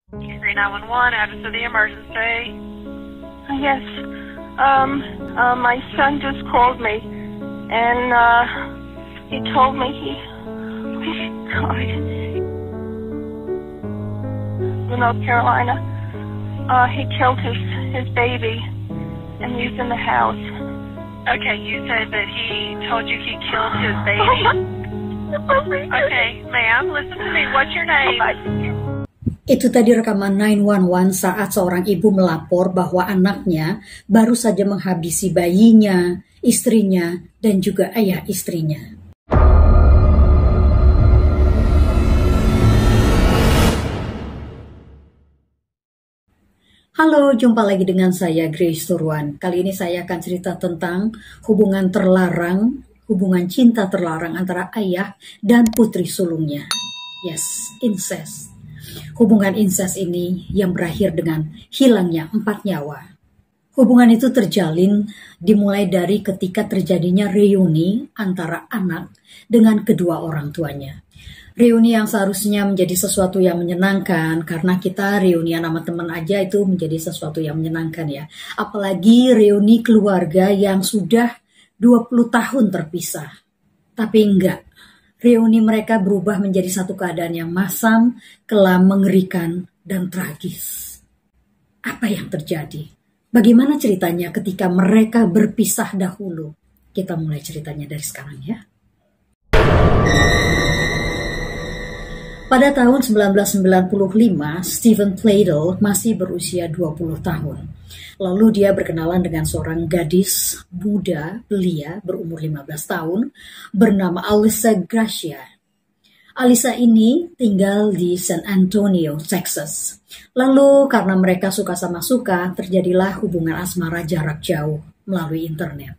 911, address of the emergency. Yes. My son just called me, and he told me North Carolina. He killed his baby, and he's in the house. Okay, you said that he told you he killed his baby. Okay, ma'am, listen to me. What's your name? Itu tadi rekaman 911 saat seorang ibu melapor bahwa anaknya baru saja menghabisi bayinya, istrinya, dan juga ayah istrinya. Halo, jumpa lagi dengan saya Grace Turwan. Kali ini saya akan cerita tentang hubungan terlarang, hubungan cinta terlarang antara ayah dan putri sulungnya. Yes, incest. Hubungan incest ini yang berakhir dengan hilangnya 4 nyawa. Hubungan itu terjalin dimulai dari ketika terjadinya reuni antara anak dengan kedua orang tuanya. Reuni yang seharusnya menjadi sesuatu yang menyenangkan, karena kita reunian sama teman aja itu menjadi sesuatu yang menyenangkan ya. Apalagi reuni keluarga yang sudah 20 tahun terpisah. Tapi enggak. Reuni mereka berubah menjadi satu keadaan yang masam, kelam, mengerikan, dan tragis. Apa yang terjadi? Bagaimana ceritanya ketika mereka berpisah dahulu? Kita mulai ceritanya dari sekarang ya. Pada tahun 1995, Stephen Pladl masih berusia 20 tahun. Lalu dia berkenalan dengan seorang gadis muda belia berumur 15 tahun bernama Alyssa Gracia. Alyssa ini tinggal di San Antonio, Texas. Lalu karena mereka suka sama suka, terjadilah hubungan asmara jarak jauh melalui internet.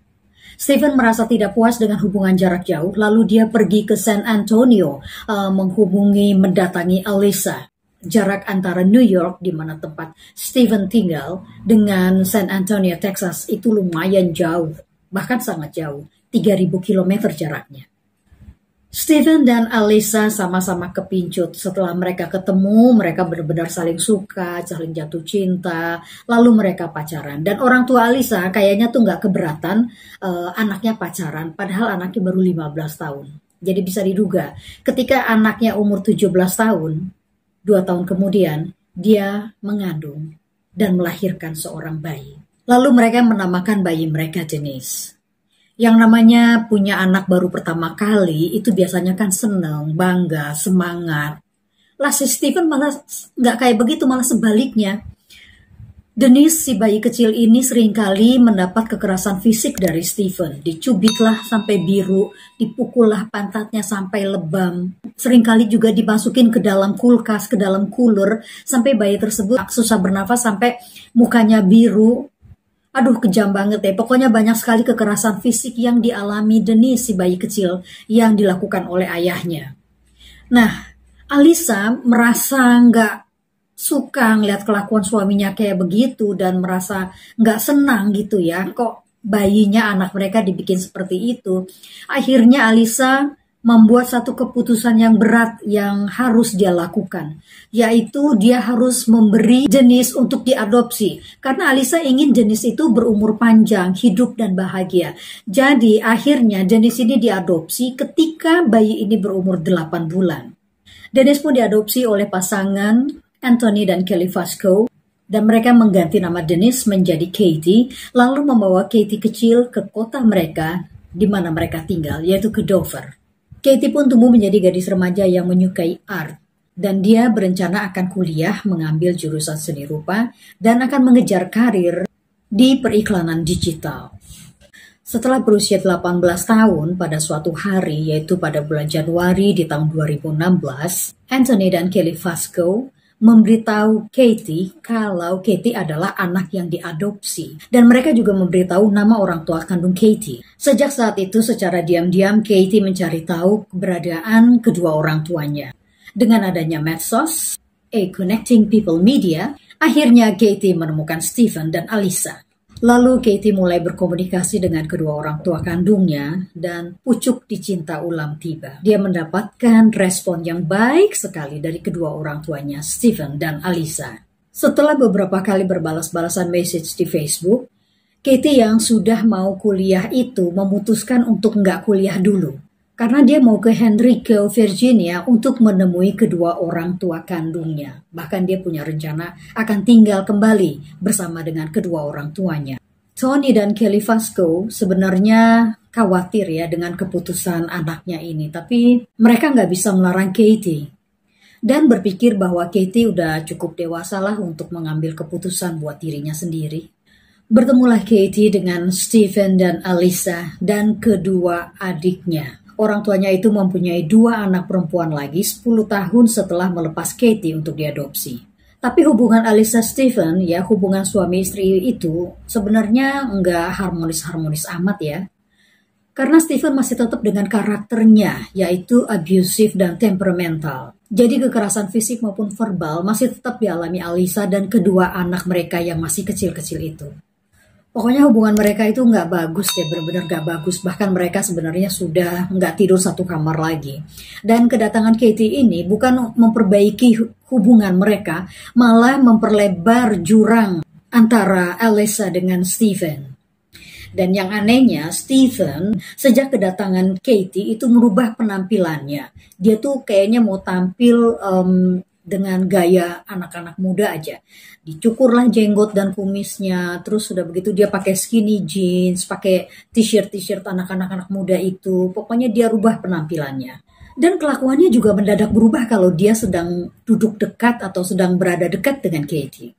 Stephen merasa tidak puas dengan hubungan jarak jauh, lalu dia pergi ke San Antonio mendatangi Alyssa. Jarak antara New York, di mana tempat Stephen tinggal, dengan San Antonio, Texas itu lumayan jauh, bahkan sangat jauh, 3.000 km jaraknya. Stephen dan Alyssa sama-sama kepincut. Setelah mereka ketemu, mereka benar-benar saling suka, saling jatuh cinta, lalu mereka pacaran. Dan orang tua Alyssa kayaknya tuh nggak keberatan anaknya pacaran, padahal anaknya baru 15 tahun. Jadi bisa diduga, ketika anaknya umur 17 tahun, 2 tahun kemudian, dia mengandung dan melahirkan seorang bayi. Lalu mereka menamakan bayi mereka Denise. Yang namanya punya anak baru pertama kali, itu biasanya kan seneng, bangga, semangat. Lah si Stephen malah nggak kayak begitu, malah sebaliknya. Denise, si bayi kecil ini seringkali mendapat kekerasan fisik dari Stephen. Dicubitlah sampai biru, dipukullah pantatnya sampai lebam. Seringkali juga dimasukin ke dalam kulkas, ke dalam cooler, sampai bayi tersebut susah bernafas sampai mukanya biru. Aduh, kejam banget ya. Pokoknya banyak sekali kekerasan fisik yang dialami Denise, si bayi kecil, yang dilakukan oleh ayahnya. Nah, Alyssa merasa nggak suka ngeliat kelakuan suaminya kayak begitu dan merasa nggak senang gitu ya. Kok bayinya, anak mereka dibikin seperti itu. Akhirnya Alyssa membuat satu keputusan yang berat yang harus dia lakukan, yaitu dia harus memberi Denise untuk diadopsi, karena Alyssa ingin Denise itu berumur panjang, hidup dan bahagia. Jadi akhirnya Denise ini diadopsi ketika bayi ini berumur 8 bulan. Denise pun diadopsi oleh pasangan Anthony dan Kelly Vasco, dan mereka mengganti nama Denise menjadi Katie, lalu membawa Katie kecil ke kota mereka di mana mereka tinggal, yaitu ke Dover. Katie pun tumbuh menjadi gadis remaja yang menyukai art, dan dia berencana akan kuliah mengambil jurusan seni rupa dan akan mengejar karir di periklanan digital. Setelah berusia 18 tahun, pada suatu hari, yaitu pada bulan Januari di tahun 2016, Anthony dan Kelly Vasco memberitahu Katie kalau Katie adalah anak yang diadopsi. Dan mereka juga memberitahu nama orang tua kandung Katie. Sejak saat itu, secara diam-diam Katie mencari tahu keberadaan kedua orang tuanya. Dengan adanya medsos, Connecting People Media, akhirnya Katie menemukan Stephen dan Alyssa. Lalu Katie mulai berkomunikasi dengan kedua orang tua kandungnya dan pucuk dicinta ulam tiba. Dia mendapatkan respon yang baik sekali dari kedua orang tuanya, Stephen dan Alyssa. Setelah beberapa kali berbalas-balasan message di Facebook, Katie yang sudah mau kuliah itu memutuskan untuk nggak kuliah dulu. Karena dia mau ke Henrique, Virginia untuk menemui kedua orang tua kandungnya. Bahkan dia punya rencana akan tinggal kembali bersama dengan kedua orang tuanya. Tony dan Kelly Vasco sebenarnya khawatir ya dengan keputusan anaknya ini. Tapi mereka nggak bisa melarang Katie. Dan berpikir bahwa Katie udah cukup dewasa lah untuk mengambil keputusan buat dirinya sendiri. Bertemulah Katie dengan Stephen dan Alyssa dan kedua adiknya. Orang tuanya itu mempunyai 2 anak perempuan lagi 10 tahun setelah melepas Katie untuk diadopsi. Tapi hubungan Alyssa Stephen, ya hubungan suami istri itu sebenarnya nggak harmonis-harmonis amat ya. Karena Stephen masih tetap dengan karakternya, yaitu abusive dan temperamental. Jadi kekerasan fisik maupun verbal masih tetap dialami Alyssa dan kedua anak mereka yang masih kecil-kecil itu. Pokoknya hubungan mereka itu nggak bagus ya, benar-benar nggak bagus. Bahkan mereka sebenarnya sudah nggak tidur satu kamar lagi. Dan kedatangan Katie ini bukan memperbaiki hubungan mereka, malah memperlebar jurang antara Alyssa dengan Stephen. Dan yang anehnya, Stephen sejak kedatangan Katie itu merubah penampilannya. Dia tuh kayaknya mau tampil dengan gaya anak-anak muda aja. Dicukurlah jenggot dan kumisnya, terus sudah begitu dia pakai skinny jeans, pakai t-shirt anak-anak muda itu. Pokoknya dia rubah penampilannya. Dan kelakuannya juga mendadak berubah kalau dia sedang duduk dekat atau sedang berada dekat dengan Katie.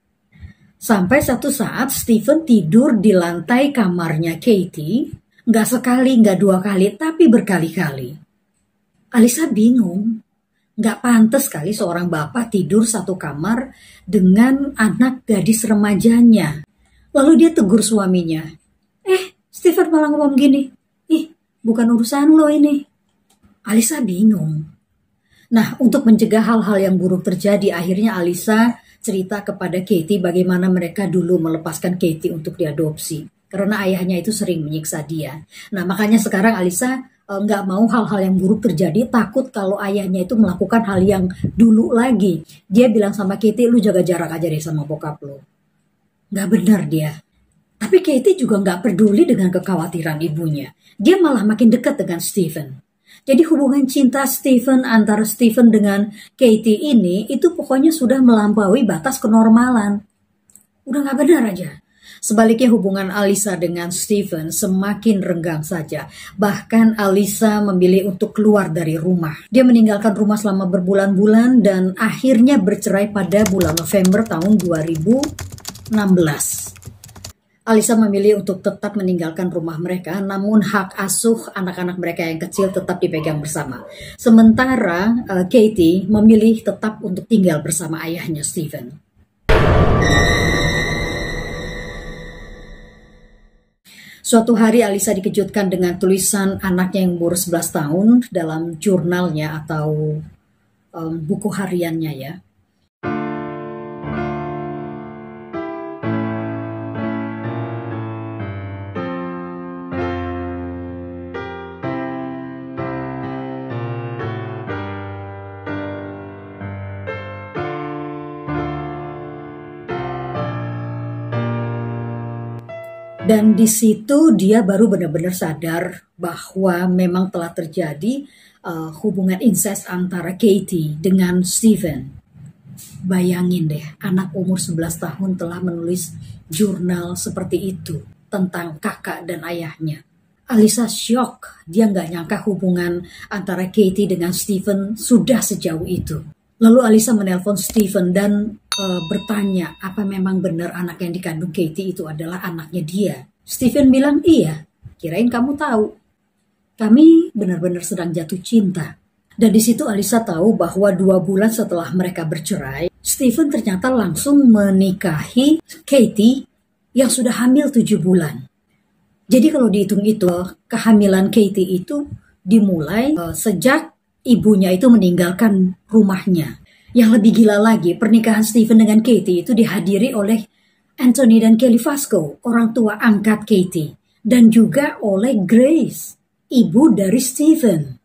Sampai satu saat Stephen tidur di lantai kamarnya Katie, nggak sekali, nggak 2 kali, tapi berkali-kali. Alyssa bingung. Nggak pantas kali seorang bapak tidur satu kamar dengan anak gadis remajanya. Lalu dia tegur suaminya. Stephen malah ngomong gini. Bukan urusan lo ini. Alyssa bingung. Nah, untuk mencegah hal-hal yang buruk terjadi, akhirnya Alyssa cerita kepada Katie bagaimana mereka dulu melepaskan Katie untuk diadopsi. Karena ayahnya itu sering menyiksa dia. Nah, makanya sekarang Alyssa nggak mau hal-hal yang buruk terjadi, takut kalau ayahnya itu melakukan hal yang dulu lagi. Dia bilang sama Katie, lu jaga jarak aja deh sama bokap lu. Nggak benar dia. Tapi Katie juga nggak peduli dengan kekhawatiran ibunya. Dia malah makin dekat dengan Stephen. Jadi hubungan cinta antara Stephen dengan Katie ini itu pokoknya sudah melampaui batas kenormalan. Udah nggak benar aja. Sebaliknya hubungan Alyssa dengan Stephen semakin renggang saja. Bahkan Alyssa memilih untuk keluar dari rumah. Dia meninggalkan rumah selama berbulan-bulan dan akhirnya bercerai pada bulan November tahun 2016. Alyssa memilih untuk tetap meninggalkan rumah mereka, namun hak asuh anak-anak mereka yang kecil tetap dipegang bersama. Sementara Katie memilih tetap untuk tinggal bersama ayahnya Stephen. Suatu hari Alyssa dikejutkan dengan tulisan anaknya yang umur 11 tahun dalam jurnalnya atau buku hariannya ya. Dan di situ dia baru benar-benar sadar bahwa memang telah terjadi hubungan incest antara Katie dengan Stephen. Bayangin deh, anak umur 11 tahun telah menulis jurnal seperti itu tentang kakak dan ayahnya. Alyssa shock, dia nggak nyangka hubungan antara Katie dengan Stephen sudah sejauh itu. Lalu Alyssa menelpon Stephen dan bertanya, apa memang benar anak yang dikandung Katie itu adalah anaknya dia? Stephen bilang, iya, kirain kamu tahu. Kami benar-benar sedang jatuh cinta. Dan di situ Alyssa tahu bahwa 2 bulan setelah mereka bercerai, Stephen ternyata langsung menikahi Katie yang sudah hamil 7 bulan. Jadi kalau dihitung itu, kehamilan Katie itu dimulai sejak ibunya itu meninggalkan rumahnya. Yang lebih gila lagi, pernikahan Stephen dengan Katie itu dihadiri oleh Anthony dan Kelly Vasco, orang tua angkat Katie, dan juga oleh Grace, ibu dari Stephen.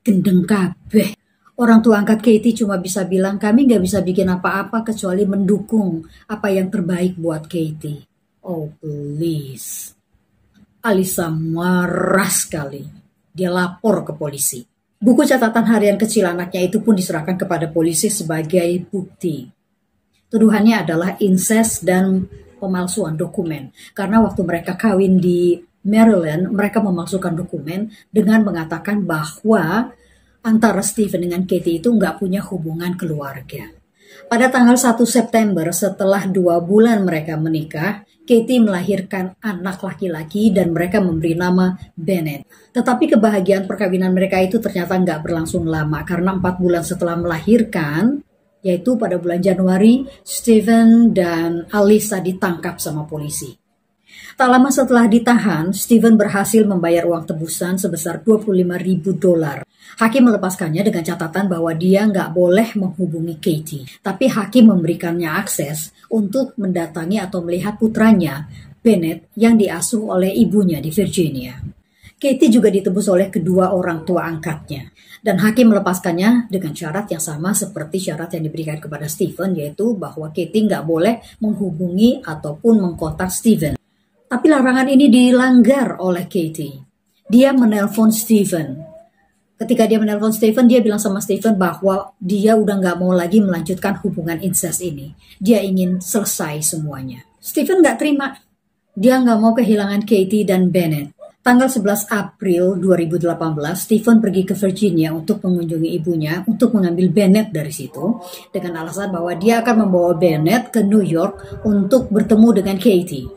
Gendeng kabeh. Orang tua angkat Katie cuma bisa bilang, kami gak bisa bikin apa-apa kecuali mendukung apa yang terbaik buat Katie. Oh please. Alisa marah sekali. Dia lapor ke polisi. Buku catatan harian kecil anaknya itu pun diserahkan kepada polisi sebagai bukti. Tuduhannya adalah incest dan pemalsuan dokumen. Karena waktu mereka kawin di Maryland, mereka memalsukan dokumen dengan mengatakan bahwa antara Stephen dengan Katie itu nggak punya hubungan keluarga. Pada tanggal 1 September, setelah 2 bulan mereka menikah, Katie melahirkan anak laki-laki dan mereka memberi nama Bennett. Tetapi kebahagiaan perkawinan mereka itu ternyata nggak berlangsung lama karena 4 bulan setelah melahirkan, yaitu pada bulan Januari, Stephen dan Alisa ditangkap sama polisi. Tak lama setelah ditahan, Stephen berhasil membayar uang tebusan sebesar $25.000. Hakim melepaskannya dengan catatan bahwa dia nggak boleh menghubungi Katie. Tapi hakim memberikannya akses untuk mendatangi atau melihat putranya, Bennett, yang diasuh oleh ibunya di Virginia. Katie juga ditebus oleh kedua orang tua angkatnya. Dan hakim melepaskannya dengan syarat yang sama seperti syarat yang diberikan kepada Stephen, yaitu bahwa Katie nggak boleh menghubungi ataupun mengkontak Stephen. Tapi larangan ini dilanggar oleh Katie. Dia menelpon Stephen. Ketika dia menelpon Stephen, dia bilang sama Stephen bahwa dia udah nggak mau lagi melanjutkan hubungan incest ini. Dia ingin selesai semuanya. Stephen nggak terima. Dia nggak mau kehilangan Katie dan Bennett. Tanggal 11 April 2018, Stephen pergi ke Virginia untuk mengunjungi ibunya untuk mengambil Bennett dari situ dengan alasan bahwa dia akan membawa Bennett ke New York untuk bertemu dengan Katie.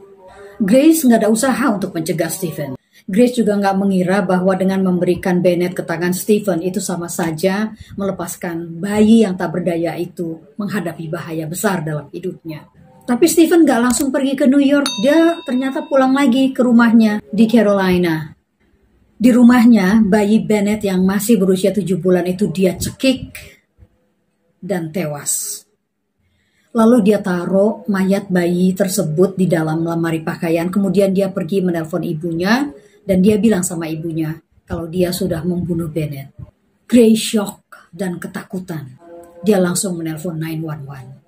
Grace nggak ada usaha untuk mencegah Stephen. Grace juga nggak mengira bahwa dengan memberikan Bennett ke tangan Stephen itu sama saja melepaskan bayi yang tak berdaya itu menghadapi bahaya besar dalam hidupnya. Tapi Stephen gak langsung pergi ke New York, dia ternyata pulang lagi ke rumahnya di Carolina. Di rumahnya, bayi Bennett yang masih berusia 7 bulan itu dia cekik dan tewas. Lalu dia taruh mayat bayi tersebut di dalam lemari pakaian, kemudian dia pergi menelpon ibunya, dan dia bilang sama ibunya kalau dia sudah membunuh Bennett. Grace shock dan ketakutan. Dia langsung menelpon 911.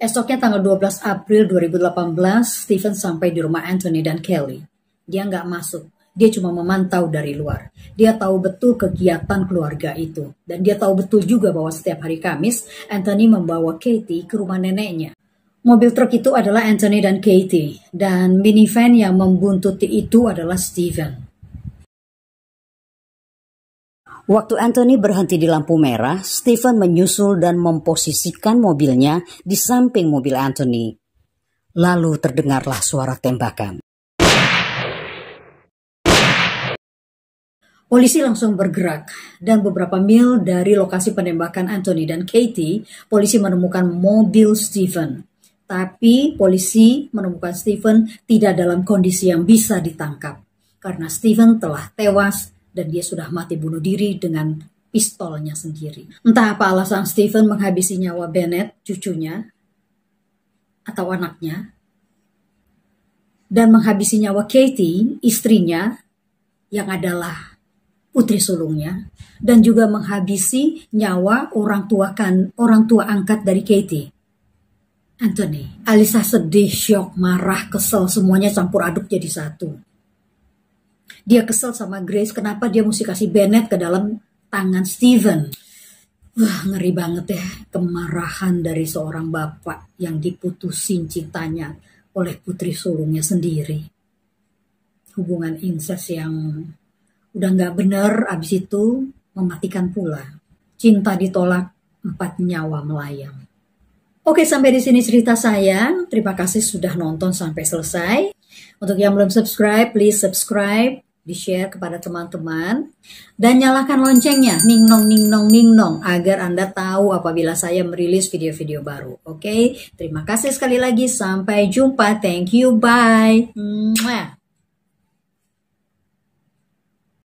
Esoknya tanggal 12 April 2018, Stephen sampai di rumah Anthony dan Kelly. Dia nggak masuk, dia cuma memantau dari luar. Dia tahu betul kegiatan keluarga itu. Dan dia tahu betul juga bahwa setiap hari Kamis, Anthony membawa Katie ke rumah neneknya. Mobil truk itu adalah Anthony dan Katie. Dan minivan yang membuntuti itu adalah Stephen. Waktu Anthony berhenti di lampu merah, Stephen menyusul dan memposisikan mobilnya di samping mobil Anthony. Lalu terdengarlah suara tembakan. Polisi langsung bergerak, dan beberapa mil dari lokasi penembakan Anthony dan Katie, polisi menemukan mobil Stephen. Tapi polisi menemukan Stephen tidak dalam kondisi yang bisa ditangkap, karena Stephen telah tewas dan dia sudah mati bunuh diri dengan pistolnya sendiri. Entah apa alasan Stephen menghabisi nyawa Bennett, cucunya, atau anaknya, dan menghabisi nyawa Katie, istrinya, yang adalah putri sulungnya, dan juga menghabisi nyawa orang tua angkat dari Katie, Anthony. Alisa sedih, syok, marah, kesel, semuanya campur aduk jadi satu. Dia kesel sama Grace, kenapa dia mesti kasih Bennett ke dalam tangan Stephen. Wah, ngeri banget ya, kemarahan dari seorang bapak yang diputusin cintanya oleh putri sulungnya sendiri. Hubungan incest yang udah gak bener, abis itu mematikan pula. Cinta ditolak, 4 nyawa melayang. Oke, sampai di sini cerita saya. Terima kasih sudah nonton sampai selesai. Untuk yang belum subscribe, please subscribe, di-share kepada teman-teman, dan nyalakan loncengnya, ning-nong, ning-nong, ning-nong, agar Anda tahu apabila saya merilis video-video baru. Oke, terima kasih sekali lagi. Sampai jumpa. Thank you. Bye. Mwah.